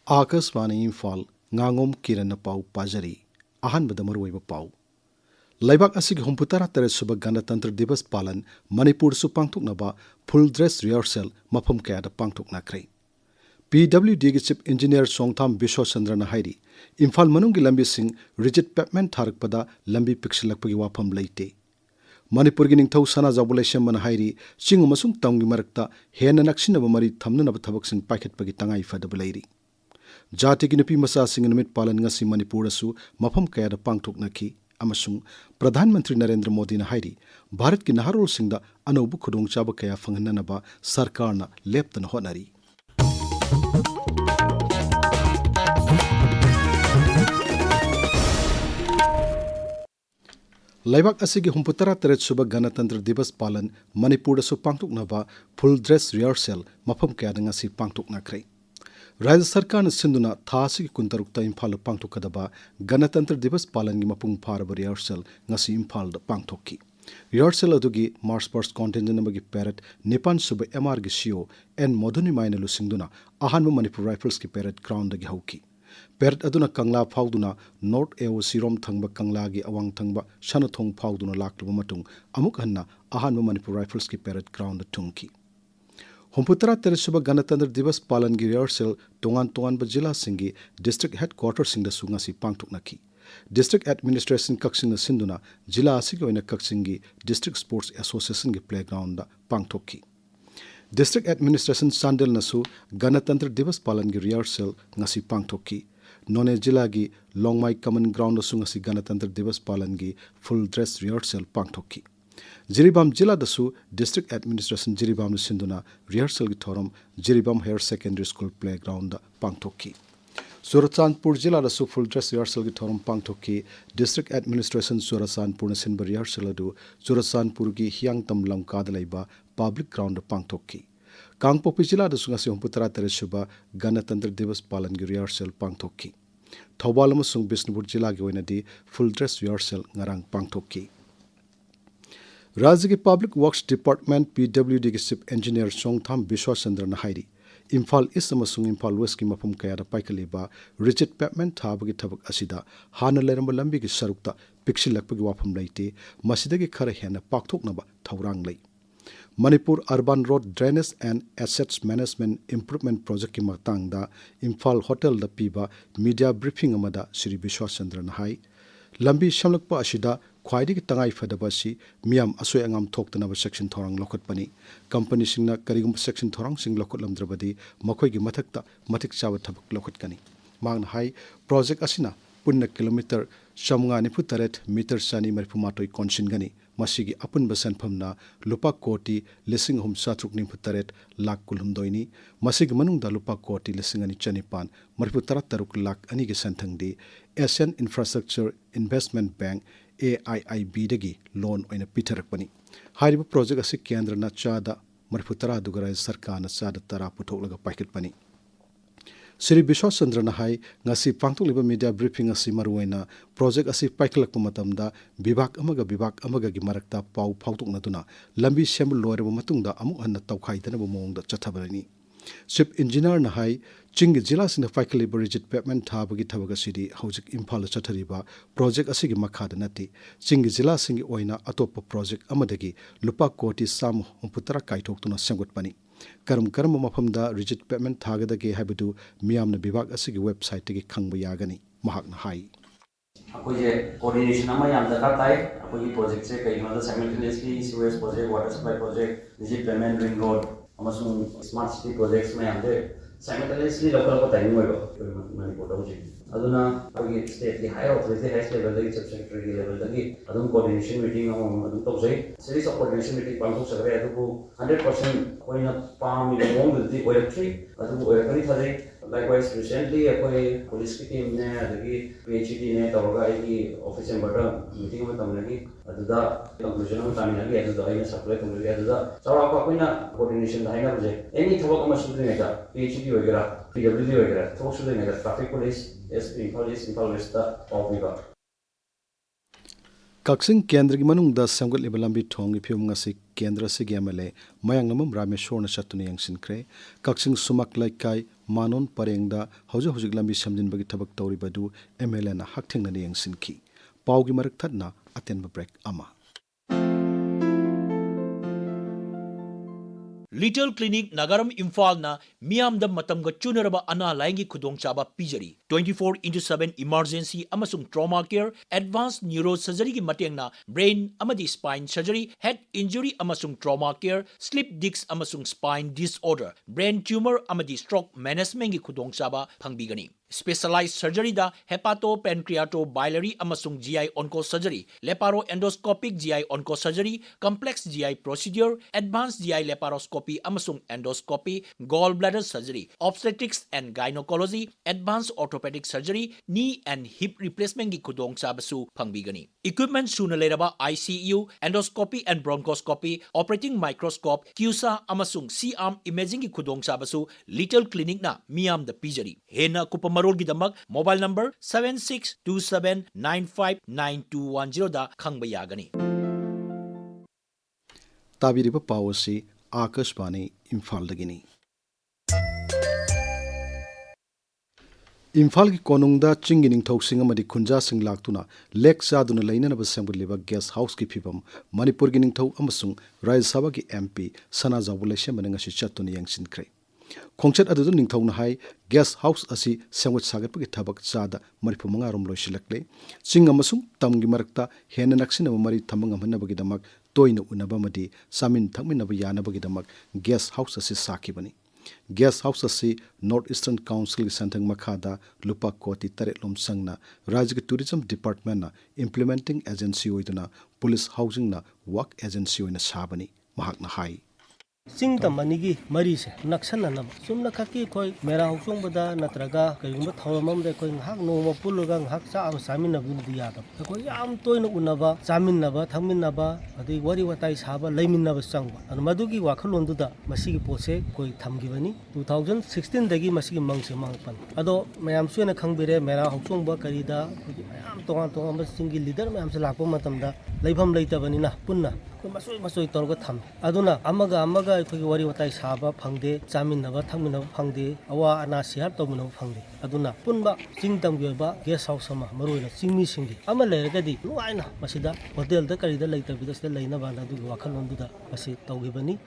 Akaswani Imphal Ngangom Kiran Pau Pajari Ahan Badamaruiba Pau Laibak Asig Humputara Teresuba Ganatantra Divas Palan Manipur Supangtuk Naba Full Dress Rehearsal Mapam Kayada Pangtuk Nakre PWD Chief Engineer Songtham Bisho Chandra Hairi Imphal Manungi Lambi Sing Rigid Pavement Tharakpada Lambi Pixelakpagi Wapam Leite Manipur gi ningthau sana jabulation man hairi ching masung tamgi marakta hena naksinaba mari thamnanaba thabak sing paikhetpagi tangai fadaba leiri Jati ki nupi masa sing numit palan ngasi Manipur asu mafam kayada pangthoknaki amasung Pradhan Mantri Narendra Modi na hairi Bharat ki naharol singda anobu khudong chaba kaya phanghananaba sarkarna leptana honari Laibak asigi humputara teret suba Ganatantra Divas Palan Manipur asu pangthoknaba full dress rehearsal mafam kayada ngasi pangthoknakre Rajya Sarkar na sinduna thasi kuntarukta Imphal pangthokadaba Ganatantra Divas Palan gi mapung pharaba rehearsal ngasi Imphal da pangthokki rehearsal adugi March Past contingent nabagi parade Nipan suba MR gi CEO N Modhuni Mainalu singduna ahanba Manipur Rifles ki parade ground da gi hauki parade aduna Kangla phauduna North AO Sirom thangba Kangla gi awang thangba Shanathong phauduna lakluba matung amuk hanna ahanba Manipur Rifles ki parade ground da tungki Humputara Teresuba Ganatantra Divas Palan gi rehearsal tongan Jila Singi District Headquarters Singda Sungasi Pangthoknaki District Administration Kaksing na Sinduna Jila Asigi oina Kaksingi District Sports Association gi playground da pangthokki District Administration Sandel nasu Ganatantra Divas Palan gi rehearsal ngasi pangthokki None Jila gi Longmai Common Ground asu ngasi Ganatantra Divas Palan gi full dress rehearsal pangthokki Jiribam Jila dasu District Administration Jiribam na Sinduna rehearsal gi thoram Jiribam Higher Secondary School playground da pangthokki Surachandpur Jila dasu full dress rehearsal gi thoram pangthokki District Administration Surachandpur na sinba rehearsal adu Surachandpur gi Hiangtam Lamka da laiba public ground da pangthokki Kangpopi Jila dasu ngasi humputara teresuba Ganatantra Divas Palan gi rehearsal pangthokki Thawbal amasung Bishnupur Jila gi oinadi full dress rehearsal ngarang pangthokki Rajya ki Public Works Department PWD ki Chief Engineer Songtham Biswa Chandra na hairi Imphal East amasung Imphal West ki mafum kayada paikaliba rigid pavement thabagi thabak asida hana leramba lambi ki sarukta pixilakpagi wafam leite masidagi khara hena pakthoknaba thaurang lei Manipur Urban Road Drainage and Assets Management Improvement Project ki matangda Imphal Hotel da piba media briefing amada Shri Biswa Chandra na hai lambi shamlakpa asida khwaidi ki tangai fadaba si miam asoi angam thoktanaba section thorang lokhatpani company singna karigum section thorang sing lokhot lamdrabadi makhoi gi mathakta mathik chawa thabak lokhatkani mangna hai project asina punna kilometer shamnga ni putaret meter sani marfumatoi konsin gani masigi apun basan phamna lupa koti lising hum satruk ni putaret lak kulhum doini masigi manungda lupa koti lising ani chanipan marfutara taruk lak ani gi santhangdi Asian Infrastructure Investment Bank AIIB dagi loan oina pitharakpani hariba project asi kendra na chada marfutara dugara sarkar na chada tara puthoklaga paikatpani Shri Biswa Chandra na hai ngasi pangthokliba media briefing asi maruwaina project asi paiklakpa matamda bibak amaga gi marakta pau phautuknaduna lambi sembul loiraba matungda amuk hanna tawkhaidanaba mawngda chathabarani Chief Engineer na hai Chingi Jila sina paikaliba rigid pavement thabagi thabaga sidi hojik Imphal chathariba project asigi makhada nati Chingi Jila singi oina atopa project amadagi lupa koti sam humputara kaithoktuna semgutpani karam mafamda rigid pavement thagadage habadu miyamna bibak asigi website gi khangba yagani mahakna hai Akoye coordination ama yam dakar tai akoye project se kai mada simultaneously sewage project water supply project rigid pavement ring road amasung smart city projects ma yam de simultaneously local ko timing hoyo Manipur da uji aduna akoye state ki higher authority highest level da chief secretary level da gi adum coordination meeting adum tawjai series of coordination meeting pangthok sagre adu 100% koina pam ni mong di oirakri adu oirakani thadai Likewise, recently, a police team ne, PhD ne, Tawga, office and butter meeting with Tamaki, the conclusion of Tamaki, and the supply community, and the Sarakapina coordination, the Hina project. Any Tawaka machine, PhD, PWD, Tosu, traffic police, SP, police, Impal Vista, Paupika. Kaksin Kendra ki manung da samgat liba lambi thong ipium ngasi Kendra si GMLA mayang namam Rameshwar na chatuni yang sinkre Kaksin sumak laikai manon pareng da hojik lambi samjin bagi tabak tawri badu MLA na haktheng na yang sinki pau gi marak thatna aten break ama Little Clinic Nagaram Imphal na Miam da Matamga Chunaraba Ana Laingi Kudong Chaba Pijari 24/7 emergency amasung trauma care advanced neurosurgery ki mateng na brain amadi spine surgery head injury amasung trauma care slip disc amasung spine disorder brain tumor amadi stroke management ki kudong chaba phangbigani specialized surgery da hepato pancreato biliary amasung GI onco surgery leparo endoscopic GI onco surgery complex GI procedure advanced GI laparoscopy amasung endoscopy gallbladder surgery obstetrics and gynecology advanced orthopedic surgery knee and hip replacement ki kudong chabasu phangbigani equipment suna leraba ICU endoscopy and bronchoscopy operating microscope QSA amasung C-arm imaging ki kudong chabasu Little Clinic na miam da pijari hena kupamarol gi damak mobile number 7627959210 da khangba yagani tabiriba pawasi Akashbani Imphal dagini Imphal ki konungda chingi ningthau sing amadi khunja sing laktuna lek chaduna lainana ba sembaliba guest house ki phibam Manipur gi ningthau amasung Rajya Sabha ki MP Sana Jawulai semana ngasi chatuna yangsin kre khongchat adu ningthau na hai guest house asi sengwat sagat pa ki thabak chada maripu manga rom loisilakle ching amasung tamgi marakta hena naksina mari thamang amhana bagi damak toina unaba madi samin thangmina ba yana bagi damak guest house asi sakibani Guest House asi North Eastern Council ki santhang makhada lupa koti taretlom sangna Rajya Tourism Department na implementing agency oiduna police housing na work agency oina sabani mahak na hai Sing the manigi marise naksana nam sumna khaki koi mera hosong bada natraga kayumba thawamam de koi hak no ma pulugang hak sa am samin na bin diya da koi am toina unaba samin na ba thangmin na ba adi wari watai saba leimin na ba sangba an madugi wakhalon du da masigi pose koi thamgi bani 2016 dagi masigi mangse mangpan ado mayam suena khangbire mera hosong ba karida am tonga ba singi leader mayam se lakpa matam da leibham leita bani na punna masoi torga tham aduna amaga koi wari watai saba phangde chamin na ba thangmin na phangde awa ana share to mun phangde aduna punba singtam ge ba guest house sama maroina singmi singi ama leragadi nuaina masida hotel da karida leita bidasda leina ba na du wakhalon du da masi tawgibani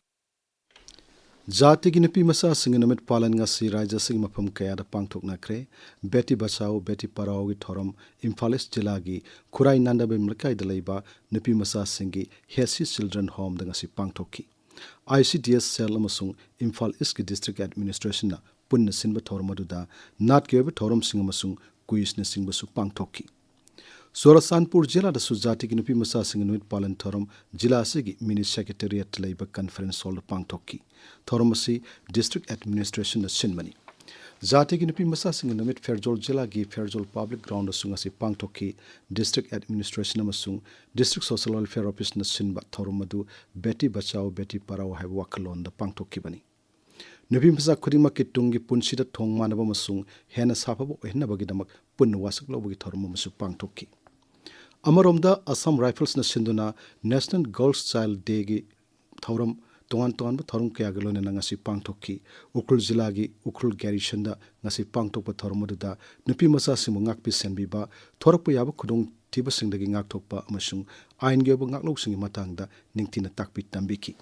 Jati ki nupi masa singa namit palan ngasi Rajya sing mafam kaya da pangthok na kre Beti Bachao Beti Parao gi thoram Imphal East jila gi Khurai Nanda be mlakai da leiba nupi masa singi Hesi Children Home da ngasi pangthokki ICDS cell amasung Imphal East ki district administration na punna sinba thoram aduda nat ke be thoram sing amasung quiz na singba su pangthokki Sorasanpur jila da sujati ki nupi masa sing nuit palan thoram jila sigi mini secretariat leiba conference hall pangthokki thoram asi district administration na sinmani Jati ki nupi masa sing numit Fairjol jila gi Fairjol public ground asung asi pangthokki district administration amasung district social welfare office na sinba thoram adu Beti Bachao Beti Parao hai wakhalon da pangthokki bani nupi masa khudima ki tungi punsida thong manaba masung hena safabo ehna bagi damak pun wasak lo bagi thoram masu pangthokki Amaromda Assam Rifles na sinduna National Girls Child Day gi thoram tongan ba thorum kaya galone na ngasi pangthokki Ukrul jila gi Ukrul garrison da ngasi pangthokpa thorum da nupi masa simu ngakpi senbi ba thorakpa yaba khudong thiba singdagi ngakthokpa amasung ain ge ba ngaklok singi matangda ningtina takpi tambiki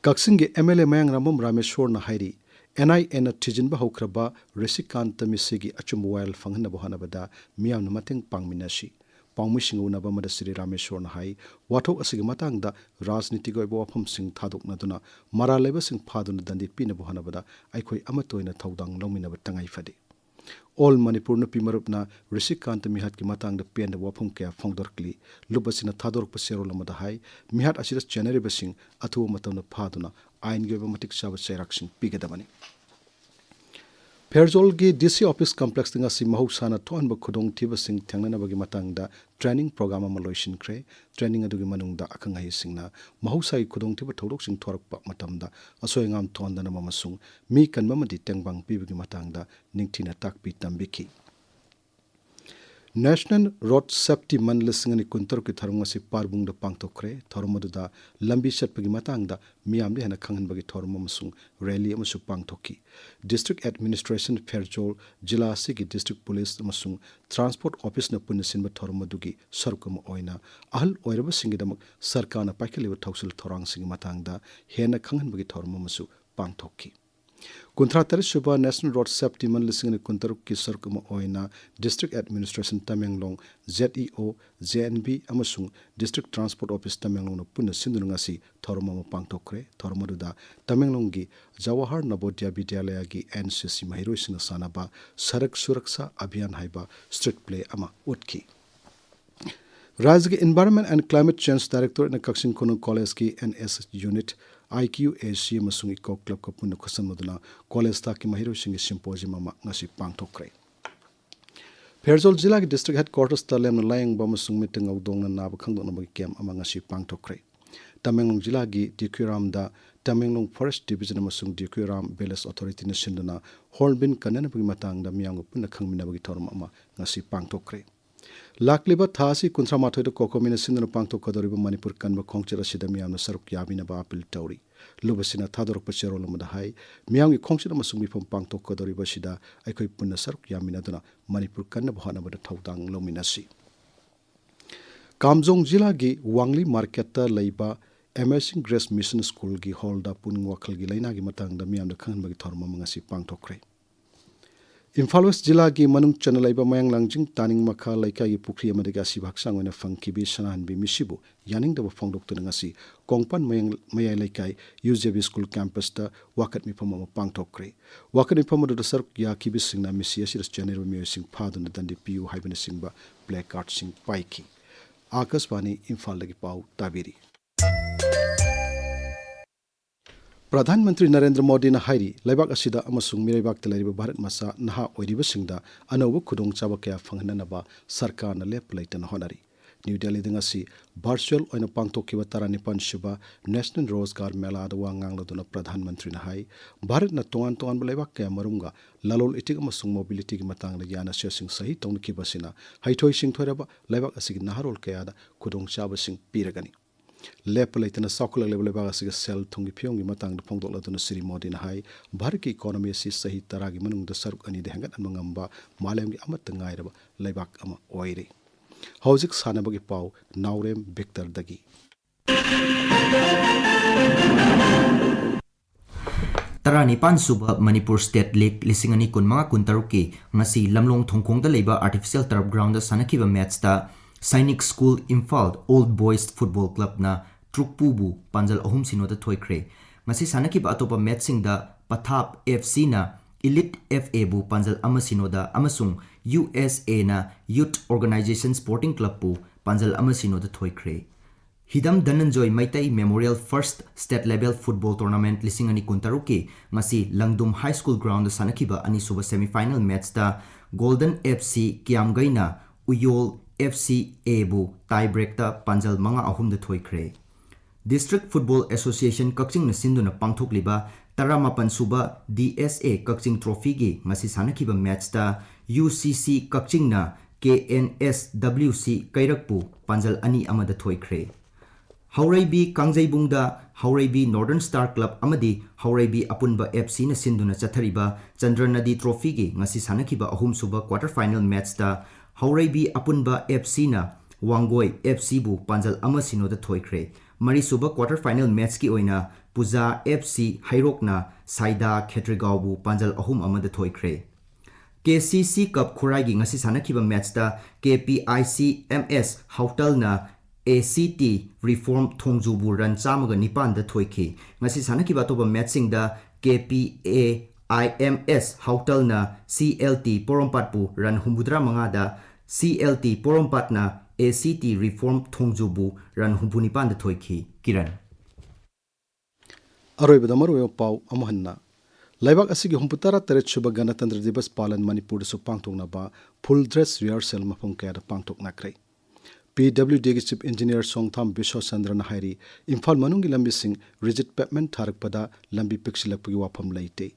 Kaksingi MLA Mayang Ramam Rameshwar na hairi NIN na tijinba hokraba Resikant misigi achumwail fanghna bohana bada miyam na mateng pangminashi pangmising unaba mada Sri Rameshwar na hai wathok asigi matangda rajniti goi bo afam sing thadok na duna mara leba sing phaduna dandi pina bohana bada aikhoi amatoina thaudang longmina ba tangai fade All Manipur na pimarupna Resikant mihat ki matangda penda wafam kya phongdorkli lubasina thadork pasero lamada hai mihat asira January basing athu matamna phaduna ain geba matik saba seraksing pigadamani Fairjol gi DC office complex tinga si mahusana thon ba khudong thiba sing thangnana bagi matangda training program ama loisin kre training adugi manungda akhangai singna mahusai khudong thiba thodok sing thorakpa matamda asoingam thondana mamasung mi kanmamadi tengbang pibagi matangda ningthina takpi tambiki National Road Safety Man lisingani kuntar ki tharung asi parbung da pangtokre thormoduda lambi chatpagi matangda miyamde hena khanghanbagi thormo amasung rally amasu pangthoki District Administration Fairjol Jila asigi District Police amasung Transport Office na punna sinba thormodugi sarukama oina ahal oiraba singidamak sarkana paikaliba thausul thorang singi matangda hena khanghanbagi thormo amasu pangthoki Kuntra Suba National Road Safety Man lisingani kuntaruk ki sarkama oina District Administration Tamenglong ZEO JNB amasung District Transport Office Tamenglong na punna sindunungasi thormama pangtokre thormaduda Tamenglonggi Jawahar Navodaya Vidyalaya gi NCC mahiroisina sanaba Sarak Suraksha Abhiyan haiba street play ama utki Rajya के Environment and Climate Change Director in Kaksin Kono College की NS Unit IQAC अमसुंग eco club का पुण्य खुसन मदुना college ता की महिरो सिंह सिंपोजियम अमा ngasi pangthokre Fairjol जिला के डिस्ट्रिक्ट हेडक्वार्टर्स ता लेम लायंग बमसुंग मीटिंग औदोंग ना नाब खंगदों नबगी कैम अमा ngasi pangthokre Tamenglong जिला की Dikuram दा Tamenglong Forest Division अमसुंग Dikuram Beles Authority ने सिंदना हॉर्नबिन कनन बगी मतंग दा मियांग पुण्य खंगमिना बगी थोरम अमा ngasi pangthokre Lakliba Thasi Kuntra Mathoida Kokomina Sindana Pangto Kodoriba Manipur Kanba Kongchera Sidamiam Saruk Yabina Bapil Tauri. Lubasina Tador Pachero Lamadahai, Miangi Kongchera Masumi from Pangto Kodoriba Shida, Akoi Puna Saruk Yamina Duna, Manipur Kanabahana with the Tautang Lominasi. Kamzong Jilagi, Wangli Marketa Laiba, Amazing Grace Mission School Gi Holda Puning Wakalgi Lainagi Matang, the Miam the Kanbagi Torma Mangasi Pangto Kre. Imphal West Jila ki manung chanalaiba mayang langjing taning makha laika gi pukri amadaga si baksang wena fangkibi sanan bi misibu yaning daba fongdok tu ngasi kongpan mayai laikai UJB School Campus ta wakat mi pamama pangtokre wakat mi pamadu da saruk ya kibi singna misi asiras janeru mi sing phadun dandi piu haibana singba black card sing paiki Akaswani Imphal lagi pau tabiri Pradhanmantri Narendra Modi na hairi laibak asida amasung miraibak telariba Bharat masa naha oiriba singda anoba khudong chaba kaya phanghanaba sarkar na lep laitana honari New Delhi dingasi virtual oina pangtokkiba 12 suba National Rozgar Mela da wangangladuna Pradhanmantri na hai Bharat na tongan laibak kaya marunga lalol itik amasung mobility gi matangda yana sing sahi tongkiba sina haithoi sing thoiraba laibak asigi naharol kaya da khudong chaba sing piragani Lep laitana sakula level baga siga sel thungi phiong gi matang da phongdok laduna Sri Modi na hai Bharat ki economy si sahi taragi manung da saruk ani de hangat anmangamba malem gi amat ngai raba laibak ama oire Hauzik sanaba gi pau Naorem Victor dagi Taranipan suba Manipur State League lisingani kunmanga kuntaruki ngasi lamlong thongkong da leiba artificial turf ground da sanakiba match ta Sainik School Imphal Old Boys Football Club na Trukpubu Panjal ahum sino da thoikre ngasi sanakiba atopa matching da Pathap FC na Elite FA bu Panjal amasino da amasung USA na Youth Organization Sporting Club bu Panjal amasino da thoikre Hidam Dhananjoy Maitai Memorial First State Level Football Tournament lisingani kuntaruki ngasi Langdum High School Ground da sanakiba ani suba semi-final match da Golden FC Kiamgai na Uyol FC Ebu tiebreak ta Panjal manga ahum da thoikre District Football Association Kakching na sinduna pangthokliba Taramapan suba DSA Kakching Trophy gi ngasi sanakiba match ta UCC Kakching na KNSWC Kairakpu Panjal ani amada thoikre Hauraibi Kangjaibungda Hauraibi Northern Star Club amadi Hauraibi Apunba FC na sinduna chathariba Chandra Nadi Trophy gi ngasi sanakiba ahum suba quarter final match ta Hauraibi Apunba FC na Wangoi FC bu Panjal amasino da thoikre Mari suba quarter final match ki oina Puja FC Hairok na Saida Khetrigao bu Panjal ahum amada thoikre KCC Cup Khurai gi ngasi sanakiba match da KPIC MS Hautal na ACT Reform Thongju bu ran chamaga nipan da thoiki ngasi sanakiba toba matching da KPA IMS Hautal na CLT Porompat bu ran humbudra manga da CLT Porompat na ACT Reform Thongju bu ran humpunipan da thoiki Kiran Aroibada maroyo pau amahanna Laibak asigi humputara teret suba Ganatantra Divas Palan Manipur su pangtokna ba full dress rehearsal mapong kaya da pangtokna kre PWD gi Chief Engineer Songtham Bisho Chandra na hairi Imphal manungi lambi sing rigid pavement tharak pada lambi pixilapagi wafam laite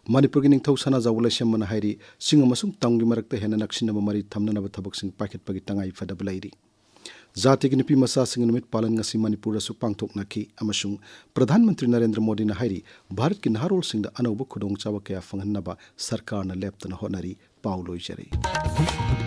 Manipur ki ningthau sana zawula shamana hairi singa masung tanggi marakta hena naksinaba mari thamnanaba thabak sing paikhetpagi tangai fadaba lairi. Jati ki nupi masa sing numit palan ngasi Manipur su pangthok nakhi amasung Pradhan Mantri Narendra Modi na hairi Bharat ki naharol sing da anauba khudong chawa kaya fanghannaba sarkar na leptana honari pauloi jare.